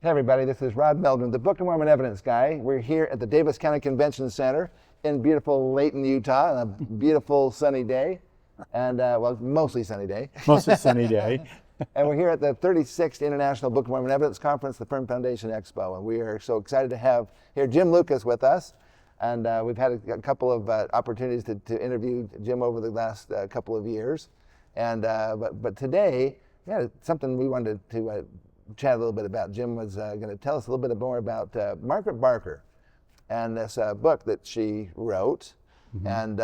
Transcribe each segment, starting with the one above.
Hey everybody, this is Rod Meldrum, the Book of Mormon evidence guy. We're here at the Davis County Convention Center in beautiful Layton, Utah, on a beautiful sunny day, and well, mostly sunny day. Mostly sunny day. And we're here at the 36th International Book of Mormon Evidence Conference, the Firm Foundation Expo, and we are so excited to have here Jim Lucas with us. And we've had a couple of opportunities to interview Jim over the last couple of years. And but today, yeah, something we wanted to chat a little bit about. Jim was going to tell us a little bit more about Margaret Barker and this book that she wrote. Mm-hmm. And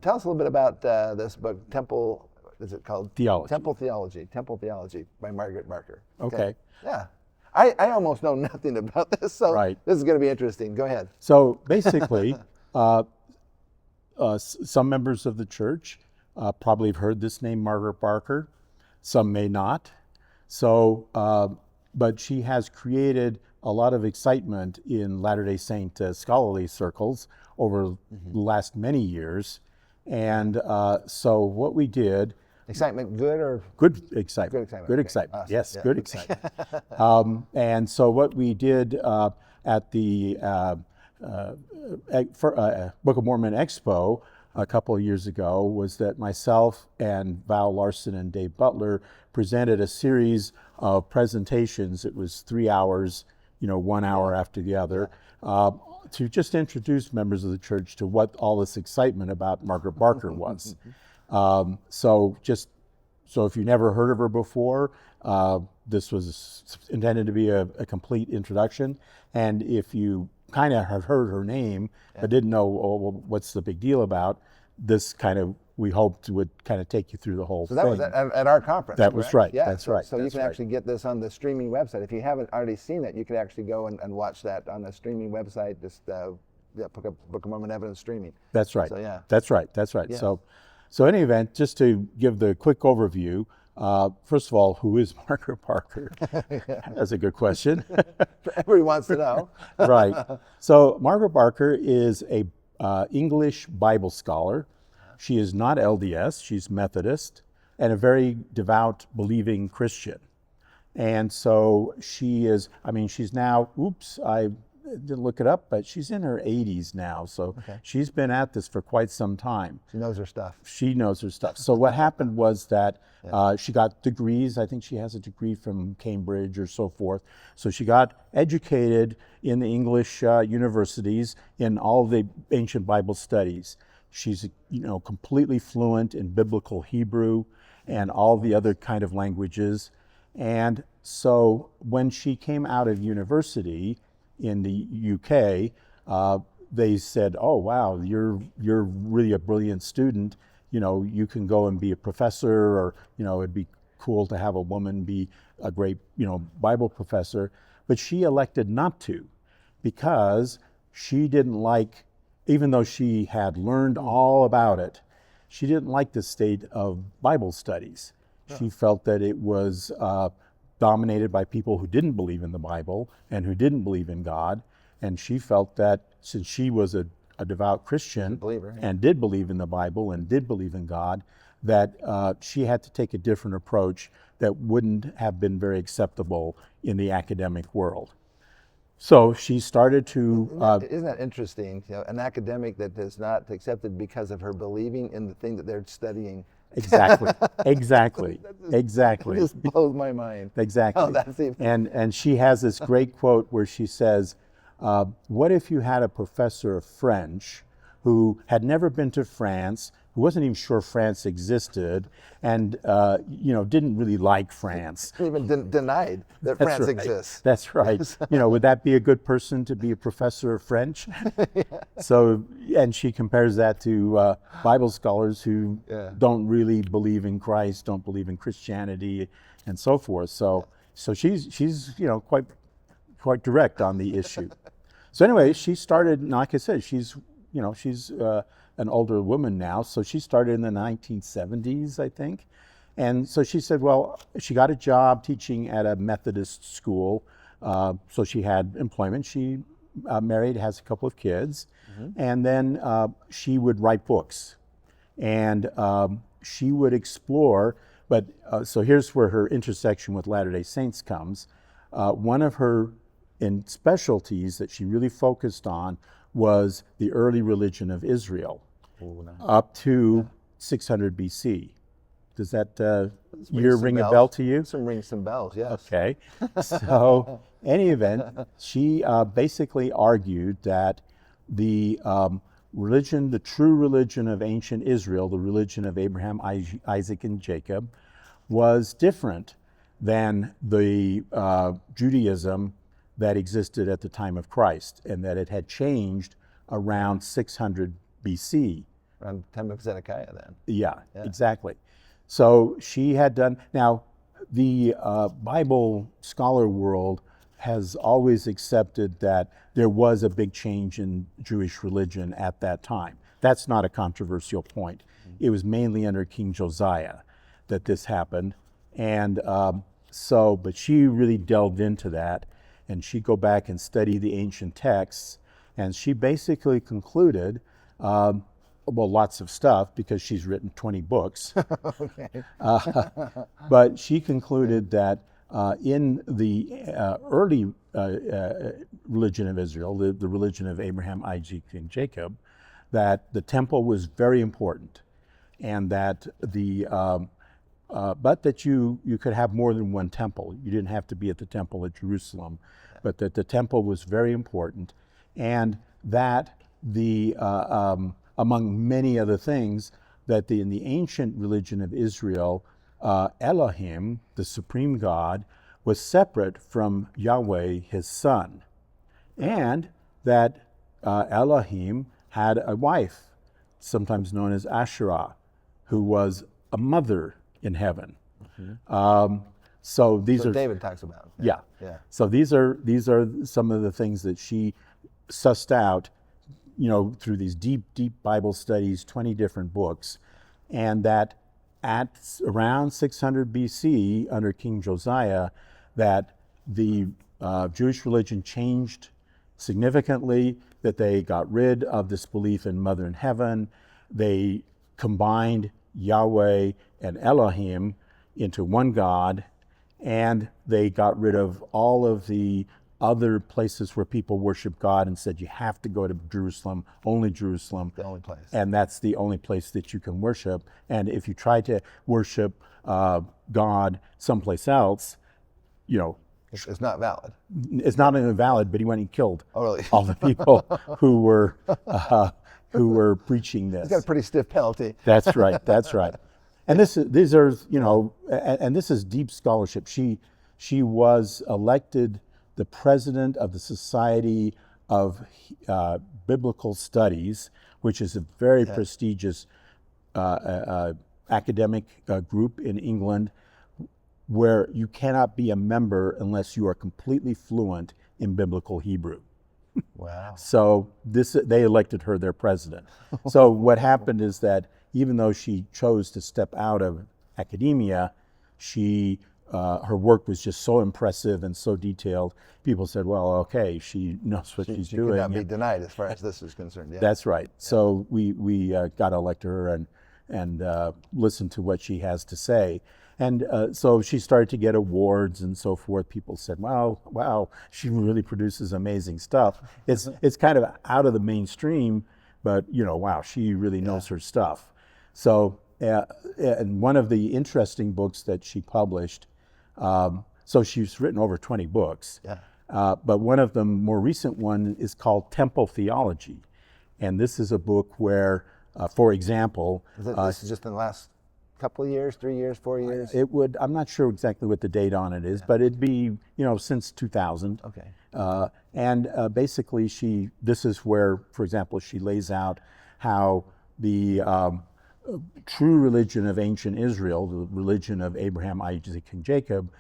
tell us a little bit about this book, Temple, is it called? Theology. Temple Theology by Margaret Barker. Okay. Yeah. I almost know nothing about this, so right. This is going to be interesting. Go ahead. So basically, some members of the church probably have heard this name, Margaret Barker. Some may not. So, but she has created a lot of excitement in Latter-day Saint scholarly circles over the last many years. And so what we did... Excitement, good or? Good excitement. Good excitement. Good okay. excitement. Awesome. Yes, yeah. good excitement. And so what we did at the Book of Mormon Expo a couple of years ago was that myself and Val Larson and Dave Butler presented a series of presentations. It was 3 hours, 1 hour after the other, to just introduce members of the church to what all this excitement about Margaret Barker was. So if you never heard of her before, this was intended to be a complete introduction. And if you kind of have heard her name, but didn't know, well, what's the big deal about, this kind of, we hoped would kind of take you through the whole thing. So that was at our conference, That correct? was right, yeah, that's right. So you can actually get this on the streaming website. If you haven't already seen it, you can actually go and watch that on the streaming website, just Book of Mormon Evidence streaming. That's right. So yeah. That's right. Yeah. So in any event, just to give the quick overview, first of all, who is Margaret Barker? That's a good question. Everybody wants to know. Right. So Margaret Barker is a English Bible scholar. She is not LDS, she's Methodist, and a very devout, believing Christian. And so she is, she's now, I didn't look it up, but she's in her 80s now. So she's been at this for quite some time. She knows her stuff. She knows her stuff. So what happened was that she got degrees. I think she has a degree from Cambridge or so forth. So she got educated in the English universities in all the ancient Bible studies. She's, completely fluent in biblical Hebrew and all the other kind of languages. And so when she came out of university in the UK, they said, "Oh wow, you're really a brilliant student. You can go and be a professor, or it'd be cool to have a woman be a great Bible professor." But she elected not to, because she didn't like, even though she had learned all about it, she didn't like the state of Bible studies. She felt that it was dominated by people who didn't believe in the Bible and who didn't believe in God. And she felt that since she was a devout Christian and did believe in the Bible and did believe in God, that she had to take a different approach that wouldn't have been very acceptable in the academic world. So she started to... Isn't that interesting? An academic that is not accepted because of her believing in the thing that they're studying. Exactly. It just blows my mind. Exactly. Oh, that's even... And she has this great quote where she says, what if you had a professor of French who had never been to France, who wasn't even sure France existed, and didn't really like France. Even denied that France exists. That's right. Would that be a good person to be a professor of French? Yeah. So, and she compares that to Bible scholars who don't really believe in Christ, don't believe in Christianity, and so forth. So she's quite direct on the issue. So anyway, she started, like I said, she's an older woman now, so she started in the 1970s, I think. And so she said, well, she got a job teaching at a Methodist school, so she had employment. She married, has a couple of kids, and then she would write books. And she would explore, but so here's where her intersection with Latter-day Saints comes. one of her specialties that she really focused on was the early religion of Israel, up to 600 BC. Does that year ring a bell to you? Ring some bells, yes. Okay. So, any event, she basically argued that the religion, the true religion of ancient Israel, the religion of Abraham, Isaac, and Jacob, was different than the Judaism that existed at the time of Christ, and that it had changed around 600 BC. Around the time of Zedekiah, then. Yeah, exactly. So she had done, now the Bible scholar world has always accepted that there was a big change in Jewish religion at that time. That's not a controversial point. It was mainly under King Josiah that this happened. And but she really delved into that, and she'd go back and study the ancient texts, and she basically concluded, lots of stuff, because she's written 20 books. Okay. But she concluded that in the early religion of Israel, the religion of Abraham, Isaac, and Jacob, that the temple was very important, and that but that you could have more than one temple. You didn't have to be at the temple at Jerusalem, but that the temple was very important, and that among many other things, that in the ancient religion of Israel, Elohim, the supreme God, was separate from Yahweh, his son, and that Elohim had a wife, sometimes known as Asherah, who was a mother in heaven. So David talks about. Yeah. So these are some of the things that she sussed out, through these deep Bible studies, 20 different books, and that at around 600 BC, under King Josiah, that the Jewish religion changed significantly, that they got rid of this belief in Mother in Heaven. They combined Yahweh and Elohim into one God, and they got rid of all of the other places where people worship God, and said you have to go to Jerusalem, only Jerusalem. The only place. And that's the only place that you can worship. And if you try to worship God someplace else, it's not valid. It's not even valid, but he went and killed really? all the people who were preaching this. It's got a pretty stiff penalty. That's right. And these are, and this is deep scholarship. She was elected the president of the Society of Biblical Studies, which is a very prestigious academic group in England, where you cannot be a member unless you are completely fluent in biblical Hebrew. Wow. So they elected her their president. So what happened is that even though she chose to step out of academia, her work was just so impressive and so detailed. People said, well, okay, she knows what she's doing. She cannot be denied as far as this is concerned. Yeah. That's right. So we got to elect her and listen to what she has to say. And so she started to get awards and so forth. People said, wow, she really produces amazing stuff. It's kind of out of the mainstream, but wow, she really knows her stuff. So, and one of the interesting books that she published, so she's written over 20 books, but one of the more recent one is called Temple Theology. And this is a book where, for example... This is just in the last couple of years, 3 years, 4 years? I'm not sure exactly what the date on it is, but it'd be, since 2000. Okay. And basically this is where, for example, she lays out how the true religion of ancient Israel, the religion of Abraham, Isaac, and Jacob,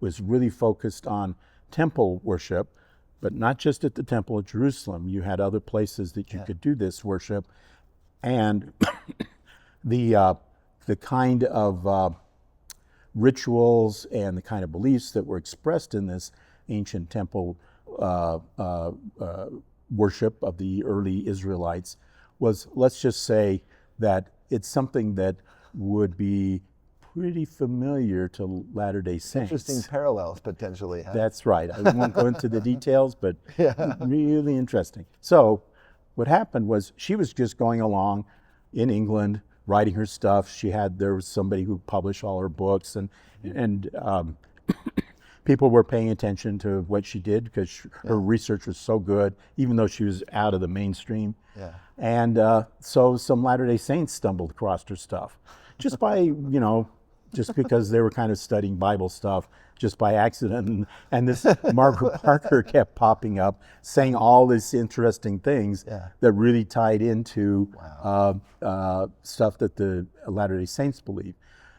was really focused on temple worship, but not just at the temple at Jerusalem. You had other places that you could do this worship, and the kind of rituals and the kind of beliefs that were expressed in this ancient temple worship of the early Israelites was, let's just say that it's something that would be pretty familiar to Latter-day Saints. Interesting parallels, potentially. Huh? That's right. I won't go into the details, but Yeah. really interesting. So what happened was she was just going along in England, writing her stuff. There was somebody who published all her books, and people were paying attention to what she did because her research was so good, even though she was out of the mainstream. Yeah. And so some Latter-day Saints stumbled across her stuff, just by, just because they were kind of studying Bible stuff, just by accident. And this Margaret Barker kept popping up, saying all these interesting things that really tied into stuff that the Latter-day Saints believe.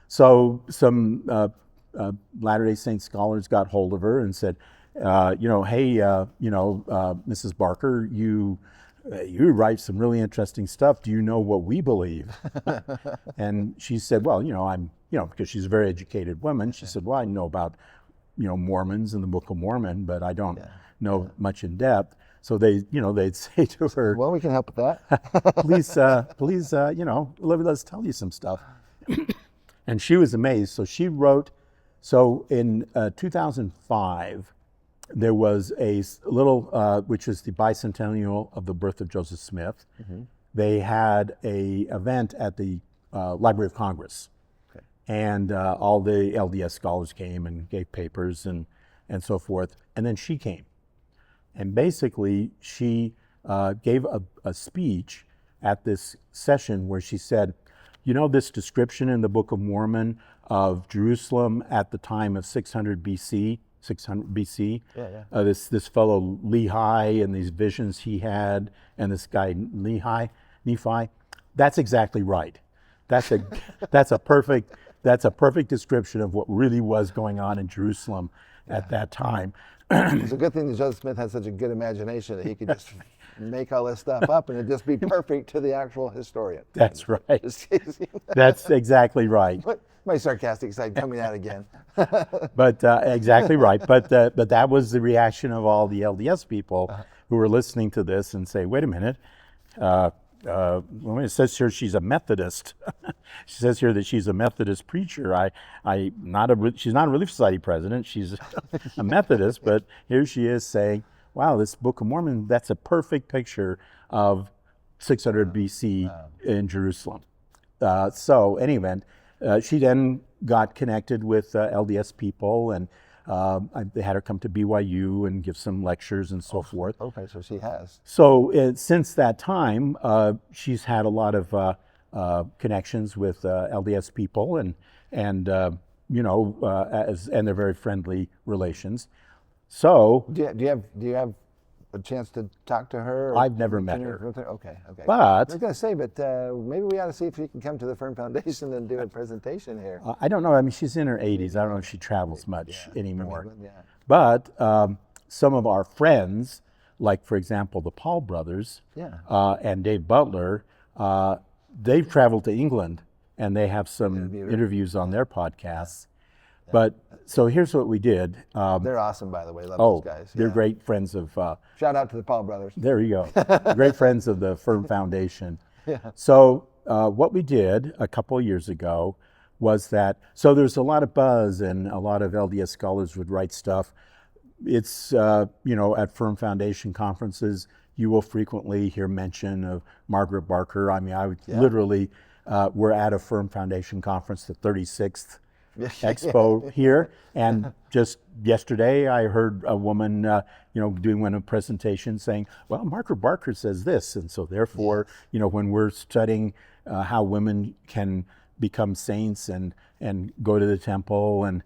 So some Latter-day Saint scholars got hold of her and said, hey, Mrs. Barker, you write some really interesting stuff. Do you know what we believe? And she said, well, because she's a very educated woman, she said, well, I know about, Mormons and the Book of Mormon, but I don't know much in depth. So they'd say to her, well, we can help with that. please, let us tell you some stuff. And she was amazed. So she wrote, in 2005, there was a little, which is the bicentennial of the birth of Joseph Smith. Mm-hmm. They had an event at the Library of Congress. Okay. And all the LDS scholars came and gave papers and so forth. And then she came. And basically, she gave a speech at this session where she said, this description in the Book of Mormon of Jerusalem at the time of 600 BC, this fellow Lehi and these visions he had, and this guy Nephi, that's exactly right. That's a perfect description of what really was going on in Jerusalem at that time. It's a good thing that Joseph Smith had such a good imagination that he could just make all this stuff up and it'd just be perfect to the actual historian. That's right. That's exactly right. My sarcastic side coming out again. But exactly right. But that was the reaction of all the LDS people who were listening to this and say, wait a minute. It says here she's a Methodist. She says here that she's a Methodist preacher. She's not a Relief Society president. She's a Methodist, but here she is saying, wow, this Book of Mormon, that's a perfect picture of 600 BC in Jerusalem. So in any event, she then got connected with LDS people, and they had her come to BYU and give some lectures and so forth. Okay, so she has. So since that time, she's had a lot of connections with LDS people, and they're very friendly relations. So do you have a chance to talk to her? I've never met her. Okay. But I was going to say, but maybe we ought to see if she can come to the Firm Foundation and do a presentation here. I don't know. I mean, she's in her 80s. I don't know if she travels much anymore. Yeah. But some of our friends, like, for example, the Paul brothers and Dave Butler, they've traveled to England, and they have some interviews on their podcasts. Yeah. But so here's what we did. They're awesome, by the way. Love those guys. They're great friends of... shout out to the Paul brothers. There you go. Great friends of the Firm Foundation. Yeah. So what we did a couple of years ago was that... So there's a lot of buzz, and a lot of LDS scholars would write stuff. It's, at Firm Foundation conferences, you will frequently hear mention of Margaret Barker. I mean, literally, we're at a Firm Foundation conference, the 36th Expo here, and just yesterday I heard a woman, doing a presentation saying, well, Margaret Barker says this, and so therefore, when we're studying how women can become saints and go to the temple and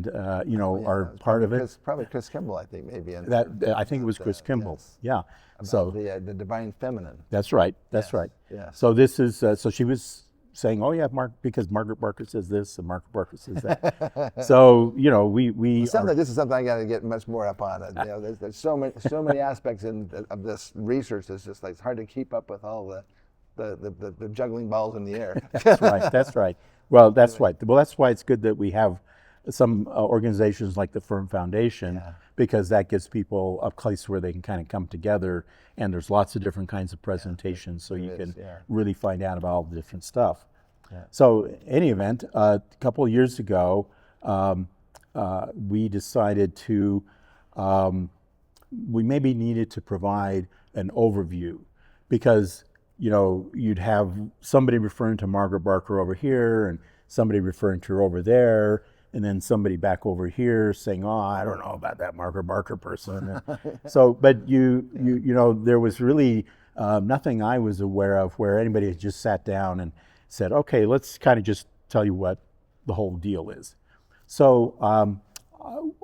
are part of it. Probably Chris Kimball, I think, maybe. I think it was Chris Kimball. Yes. Yeah. So the divine feminine. That's right. That's right. Yeah. So this is so she was saying, oh yeah, because Margaret Barker says this and Margaret Barker says that. So we. It sounds like this is something I got to get much more up on. There's so many aspects of this research. It's just like it's hard to keep up with all the juggling balls in the air. That's right. Well, that's right. Well, that's why it's good that we have some organizations like the Firm Foundation, because that gives people a place where they can kind of come together, and there's lots of different kinds of presentations, so you can really find out about all the different stuff. So, in any event, a couple of years ago, we decided to, we maybe needed to provide an overview, because, you know, you'd have somebody referring to Margaret Barker over here and somebody referring to her over there, and then somebody back over here saying, "Oh, I don't know about that Margaret Barker person." So, but you know, there was really nothing I was aware of where anybody had just sat down and said, "Okay, let's kind of just tell you what the whole deal is." So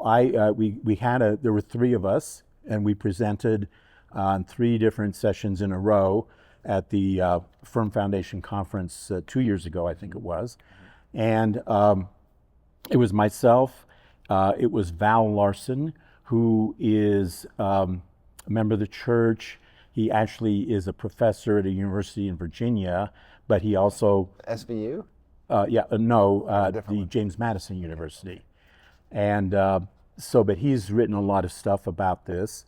there were three of us, and we presented on 3 different sessions in a row at the Firm Foundation Conference 2 years ago, I think it was. And it was myself, it was Val Larson, who is a member of the church. He actually is a professor at a university in Virginia, but he also... SVU? The James Madison University. And but he's written a lot of stuff about this.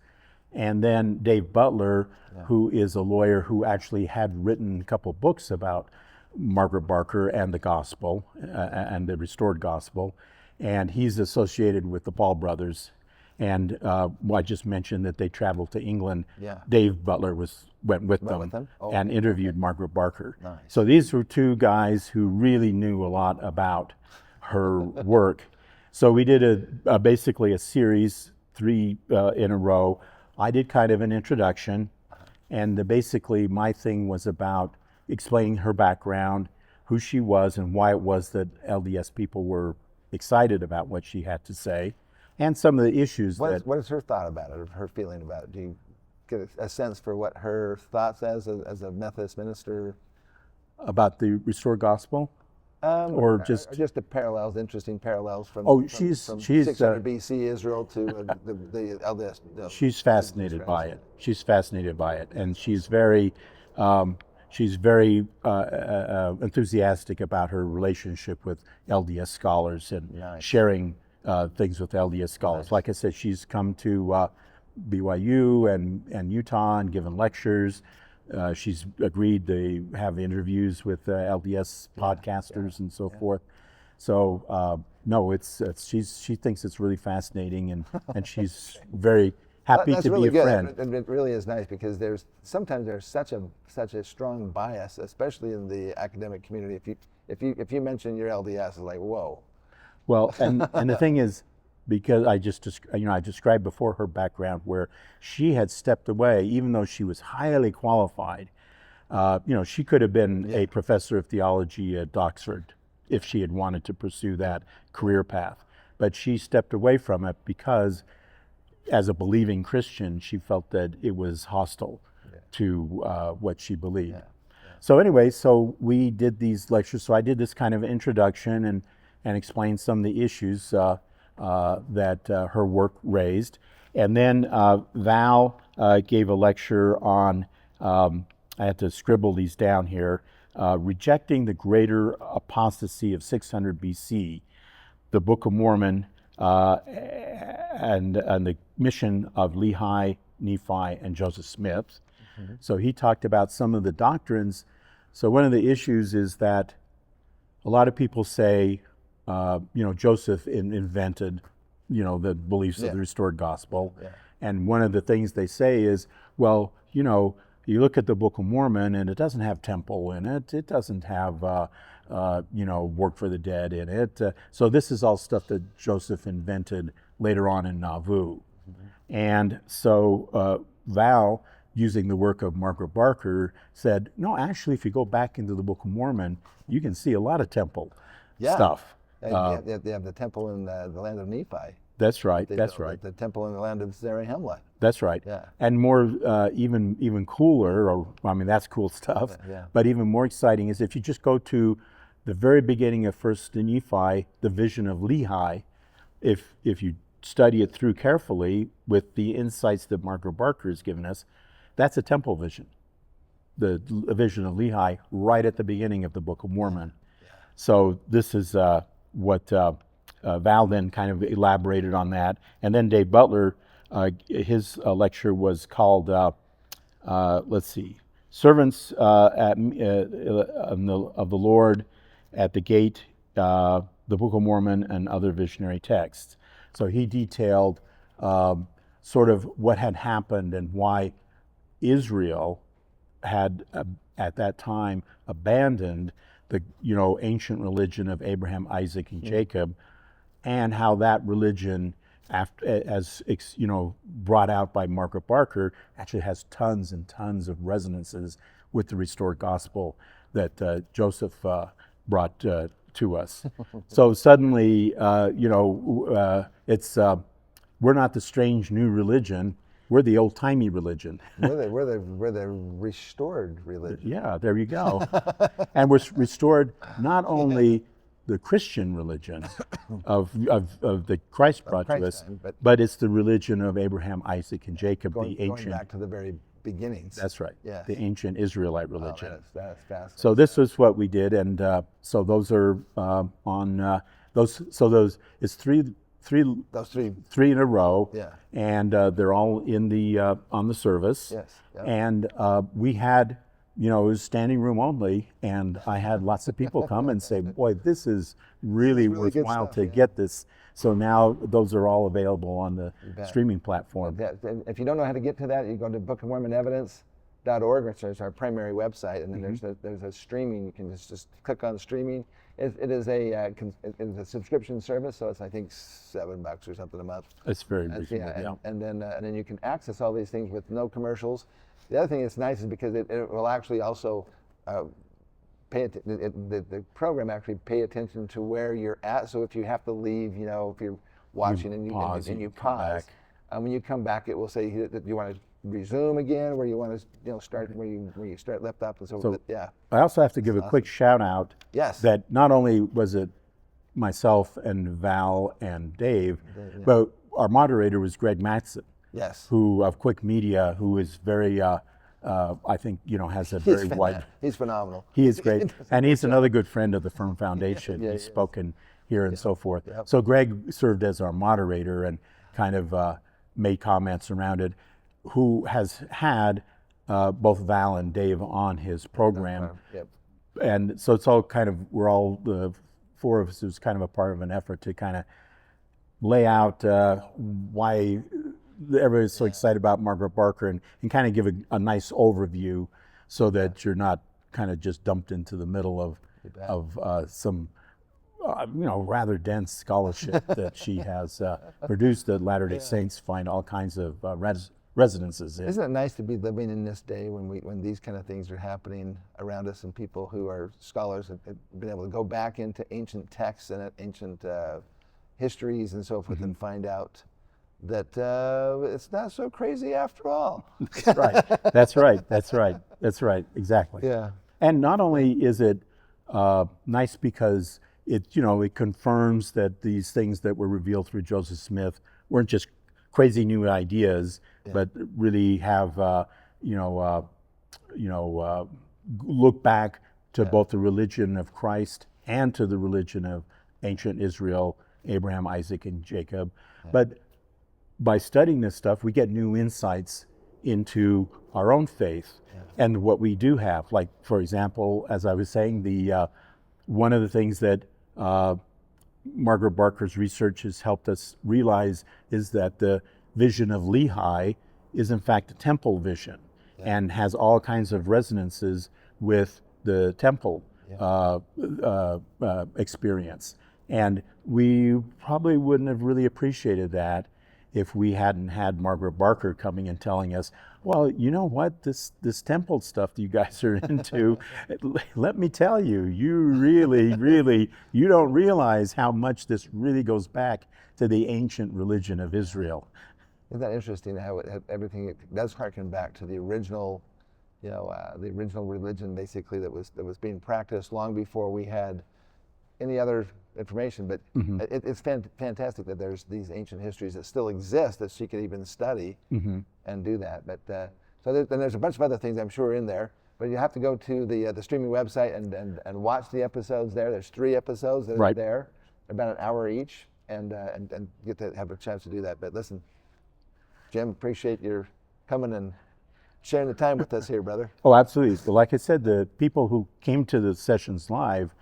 And then Dave Butler, who is a lawyer who actually had written a couple books about Margaret Barker and the gospel, and the restored gospel. And he's associated with the Paul brothers. And I just mentioned that they traveled to England. Yeah. Dave Butler went with them. Oh, and interviewed Margaret Barker. Nice. So these were 2 guys who really knew a lot about her work. So we did basically a series, 3 in a row. I did kind of an introduction, and basically my thing was about explaining her background, who she was, and why it was that LDS people were excited about what she had to say, and some of the issues What is her thought about it, or her feeling about it? Do you get a sense for what her thoughts as a Methodist minister? About the restored gospel? Or just the parallels, interesting parallels from she's 600 BC Israel to the LDS. She's fascinated by it. She's fascinated by it, and she's very enthusiastic about her relationship with LDS scholars and sharing things with LDS scholars. Nice. Like I said, she's come to BYU and Utah and given lectures. She's agreed to have interviews with LDS podcasters and so forth. So she thinks it's really fascinating, and she's very happy to really be a friend. And it really is nice, because sometimes there's such a strong bias, especially in the academic community. If you mention your LDS, it's like, whoa. Well, and the thing is, because I described before her background, where she had stepped away, even though she was highly qualified. She could have been a professor of theology at Oxford if she had wanted to pursue that career path. But she stepped away from it because, as a believing Christian, she felt that it was hostile to what she believed. Yeah. So anyway, so we did these lectures. So I did this kind of introduction and explained some of the issues that her work raised. And then Val gave a lecture on, I had to scribble these down here, rejecting the greater apostasy of 600 BC, the Book of Mormon, and the mission of Lehi, Nephi, and Joseph Smith. Mm-hmm. So he talked about some of the doctrines. So one of the issues is that a lot of people say, Joseph invented, the beliefs of the restored gospel. Yeah. And one of the things they say is, well, you look at the Book of Mormon and it doesn't have temple in it. It doesn't have, work for the dead in it. So this is all stuff that Joseph invented later on in Nauvoo. Mm-hmm. And so Val, using the work of Margaret Barker, said, no, actually, if you go back into the Book of Mormon, you can see a lot of temple stuff. They have the temple in the land of Nephi. That's right. The temple in the land of Zarahemla. That's right. Yeah. And more, even cooler, that's cool stuff. Yeah. But even more exciting is if you just go to the very beginning of First Nephi, the vision of Lehi. If you study it through carefully with the insights that Margaret Barker has given us, that's a temple vision. The vision of Lehi right at the beginning of the Book of Mormon. Yeah. So this is what Val then kind of elaborated on that. And then Dave Butler, his lecture was called, Servants of the Lord at the Gate, the Book of Mormon, and other visionary texts. So he detailed sort of what had happened and why Israel had at that time abandoned the ancient religion of Abraham, Isaac, and Jacob, and how that religion, as brought out by Margaret Barker, actually has tons and tons of resonances with the restored gospel that Joseph brought to us. So suddenly, it's we're not the strange new religion. We're the old-timey religion. We're the restored religion. Yeah, there you go. And we're restored not only the Christian religion of the Christ brought to us, but it's the religion of Abraham, Isaac, and Jacob, the ancient. Going back to the very beginnings. That's right. Yes. The ancient Israelite religion. Oh, that's fascinating. So this is what we did, and so those are on those. So those it's three in a row. Yeah. And they're all in the on the service. Yes. Yep. And we had, it was standing room only, and I had lots of people come and say, "Boy, this is really worthwhile to get this." So now those are all available on the streaming platform. If you don't know how to get to that, you go to bookofmormonevidence.org, which is our primary website, and then there's a streaming. You can just click on streaming. It is a subscription service, so it's I think $7 or something a month. It's very reasonable. And then you can access all these things with no commercials. The other thing that's nice is because it will actually also the program actually pay attention to where you're at. So if you have to leave, if you're watching and you pause, when you come back, it will say that you want to resume again, where you want to start where you start left up and so forth. Yeah. I also have to give a quick shout out. Yes. That not only was it myself and Val and Dave, but our moderator was Greg Matson. Yes. Who of Quick Media, who is very I think has a very wide. He's phenomenal. He is great, and he's another good friend of the Firm Foundation. He's spoken here and so forth. Yep. So Greg served as our moderator and kind of made comments around it. Who has had both Val and Dave on his program, and so it's all kind of the four of us was kind of a part of an effort to kind of lay out why everybody's so excited about Margaret Barker and kind of give a nice overview so that you're not kind of just dumped into the middle of some rather dense scholarship that she has produced that Latter-day Saints find all kinds of resonances in. Isn't it nice to be living in this day when these kind of things are happening around us and people who are scholars have been able to go back into ancient texts and ancient histories and so forth and find out that it's not so crazy after all. That's right. Exactly. Yeah. And not only is it nice because it confirms that these things that were revealed through Joseph Smith weren't just crazy new ideas, but really have look back to both the religion of Christ and to the religion of ancient Israel, Abraham, Isaac, and Jacob. But by studying this stuff, we get new insights into our own faith and what we do have. Like, for example, as I was saying, the one of the things that Margaret Barker's research has helped us realize is that the vision of Lehi is in fact a temple vision and has all kinds of resonances with the temple experience. And we probably wouldn't have really appreciated that if we hadn't had Margaret Barker coming and telling us, well, you know what, this temple stuff that you guys are into, let me tell you, you really, you don't realize how much this really goes back to the ancient religion of Israel. Isn't that interesting how everything does harken back to the original, the original religion basically that was being practiced long before we had any other information, but it's fantastic that there's these ancient histories that still exist that she could even study and do that. But there's a bunch of other things I'm sure in there, but you have to go to the streaming website and watch the episodes there. There's 3 episodes that are there, about an hour each, and get to have a chance to do that. But listen, Jim, appreciate your coming and sharing the time with us here, brother. Oh, absolutely. So like I said, the people who came to the sessions live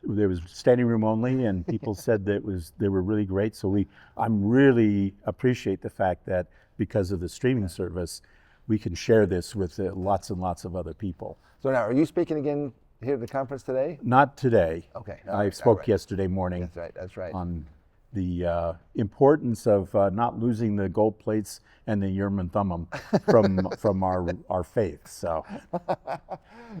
there was standing room only, and people said that they were really great. So I'm really appreciate the fact that because of the streaming service, we can share this with lots and lots of other people. So now, are you speaking again here at the conference today? Not today. Okay. I spoke yesterday morning. That's right. That's right. On the importance of not losing the gold plates and the Urim and Thummim from our faith. So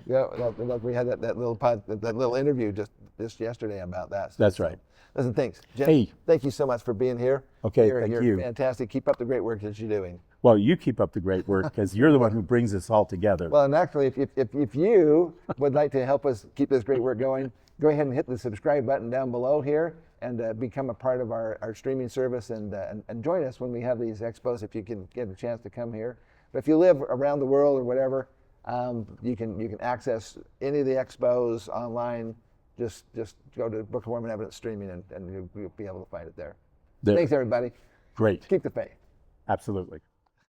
yeah, look, we had that little interview just yesterday about that. That's right. Listen, thanks, Jim. Hey, thank you so much for being here. Okay, you're thank you. Fantastic. Keep up the great work that you're doing. Well, you keep up the great work because you're the one who brings us all together. Well, and actually, if you would like to help us keep this great work going, go ahead and hit the subscribe button down below here and become a part of our streaming service and join us when we have these expos if you can get a chance to come here. But if you live around the world or whatever, you can access any of the expos online. Just go to Book of Mormon Evidence Streaming and you'll be able to find it there. Thanks, everybody. Great. Keep the faith. Absolutely.